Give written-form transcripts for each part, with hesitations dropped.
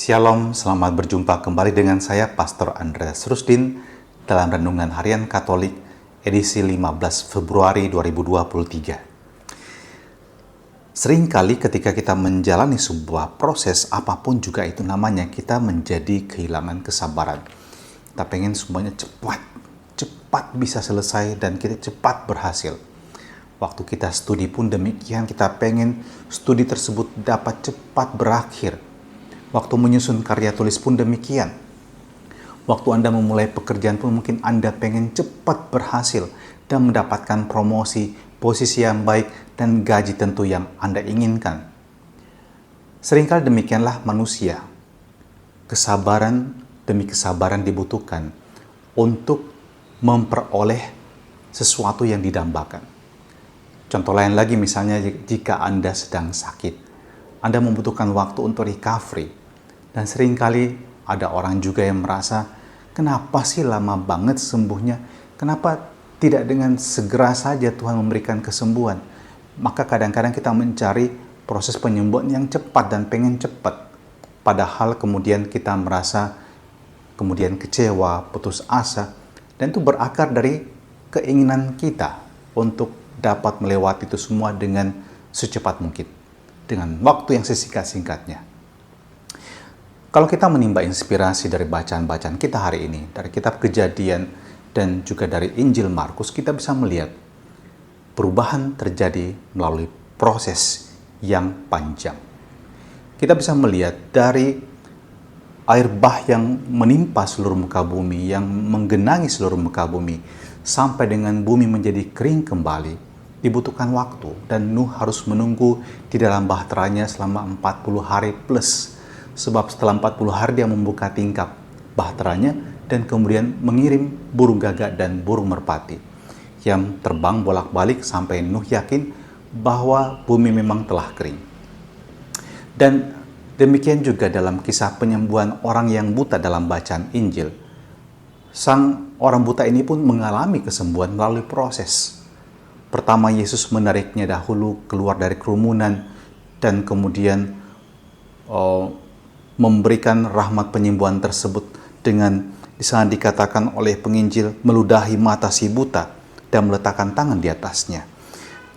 Shalom, selamat berjumpa kembali dengan saya Pastor Andreas Rusdin dalam Renungan Harian Katolik edisi 15 Februari 2023. Seringkali ketika kita menjalani sebuah proses apapun juga itu namanya, kita menjadi kehilangan kesabaran. Kita pengen semuanya cepat bisa selesai dan kita cepat berhasil. Waktu kita studi pun demikian, kita pengen studi tersebut dapat cepat berakhir. Waktu menyusun karya tulis pun demikian. Waktu Anda memulai pekerjaan pun mungkin Anda pengen cepat berhasil dan mendapatkan promosi, posisi yang baik, dan gaji tentu yang Anda inginkan. Seringkali demikianlah manusia. Kesabaran demi kesabaran dibutuhkan untuk memperoleh sesuatu yang didambakan. Contoh lain lagi, misalnya jika Anda sedang sakit, Anda membutuhkan waktu untuk recovery. Dan seringkali ada orang juga yang merasa, kenapa sih lama banget sembuhnya? Kenapa tidak dengan segera saja Tuhan memberikan kesembuhan? Maka kadang-kadang kita mencari proses penyembuhan yang cepat dan pengen cepat. Padahal kemudian kita merasa kemudian kecewa, putus asa. Dan itu berakar dari keinginan kita untuk dapat melewati itu semua dengan secepat mungkin. Dengan waktu yang sesingkat-singkatnya. Kalau kita menimba inspirasi dari bacaan-bacaan kita hari ini, dari kitab Kejadian dan juga dari Injil Markus, kita bisa melihat perubahan terjadi melalui proses yang panjang. Kita bisa melihat dari air bah yang menimpa seluruh muka bumi, yang menggenangi seluruh muka bumi, sampai dengan bumi menjadi kering kembali, dibutuhkan waktu, dan Nuh harus menunggu di dalam bahteranya selama 40 hari plus. Sebab setelah 40 hari dia membuka tingkap bahteranya dan kemudian mengirim burung gagak dan burung merpati yang terbang bolak-balik sampai Nuh yakin bahwa bumi memang telah kering. Dan demikian juga dalam kisah penyembuhan orang yang buta dalam bacaan Injil. Sang orang buta ini pun mengalami kesembuhan melalui proses. Pertama, Yesus menariknya dahulu keluar dari kerumunan dan kemudian memberikan rahmat penyembuhan tersebut dengan di sana dikatakan oleh penginjil meludahi mata si buta dan meletakkan tangan di atasnya.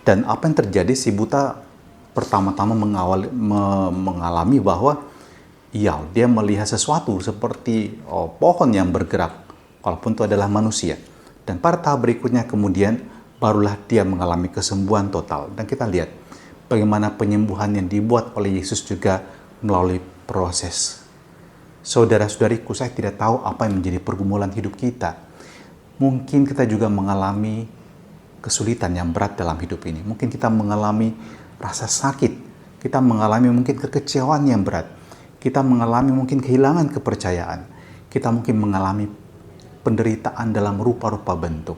Dan apa yang terjadi, si buta pertama-tama mengalami bahwa dia melihat sesuatu seperti pohon yang bergerak walaupun itu adalah manusia. Dan pada tahap berikutnya kemudian barulah dia mengalami kesembuhan total. Dan kita lihat bagaimana penyembuhan yang dibuat oleh Yesus juga melalui proses. Saudara-saudariku, saya tidak tahu apa yang menjadi pergumulan hidup kita. Mungkin kita juga mengalami kesulitan yang berat dalam hidup ini. Mungkin kita mengalami rasa sakit. Kita mengalami mungkin kekecewaan yang berat. Kita mengalami mungkin kehilangan kepercayaan. Kita mungkin mengalami penderitaan dalam rupa-rupa bentuk.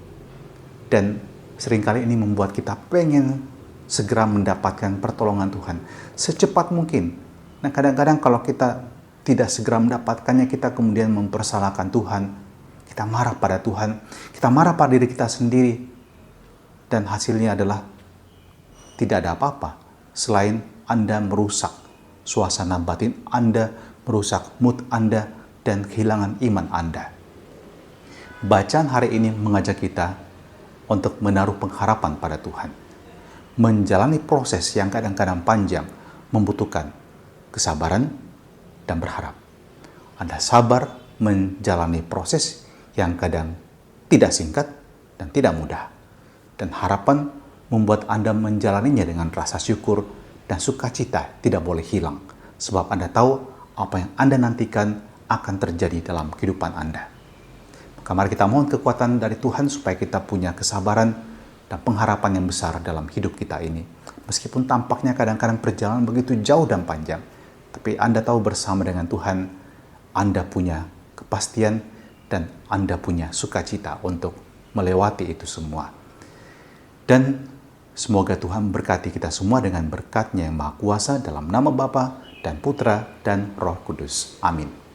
Dan seringkali ini membuat kita pengen segera mendapatkan pertolongan Tuhan secepat mungkin. Nah, kadang-kadang kalau kita tidak segera mendapatkannya, kita kemudian mempersalahkan Tuhan. Kita marah pada Tuhan. Kita marah pada diri kita sendiri. Dan hasilnya adalah tidak ada apa-apa selain Anda merusak suasana batin Anda, merusak mood Anda, dan kehilangan iman Anda. Bacaan hari ini mengajak kita untuk menaruh pengharapan pada Tuhan. Menjalani proses yang kadang-kadang panjang membutuhkan kesabaran dan berharap. Anda sabar menjalani proses yang kadang tidak singkat dan tidak mudah. Dan harapan membuat Anda menjalaninya dengan rasa syukur dan sukacita tidak boleh hilang. Sebab Anda tahu apa yang Anda nantikan akan terjadi dalam kehidupan Anda. Maka mari kita mohon kekuatan dari Tuhan supaya kita punya kesabaran dan pengharapan yang besar dalam hidup kita ini. Meskipun tampaknya kadang-kadang perjalanan begitu jauh dan panjang, tapi Anda tahu bersama dengan Tuhan, Anda punya kepastian dan Anda punya sukacita untuk melewati itu semua. Dan semoga Tuhan memberkati kita semua dengan berkat-Nya yang Maha Kuasa dalam nama Bapa dan Putra dan Roh Kudus. Amin.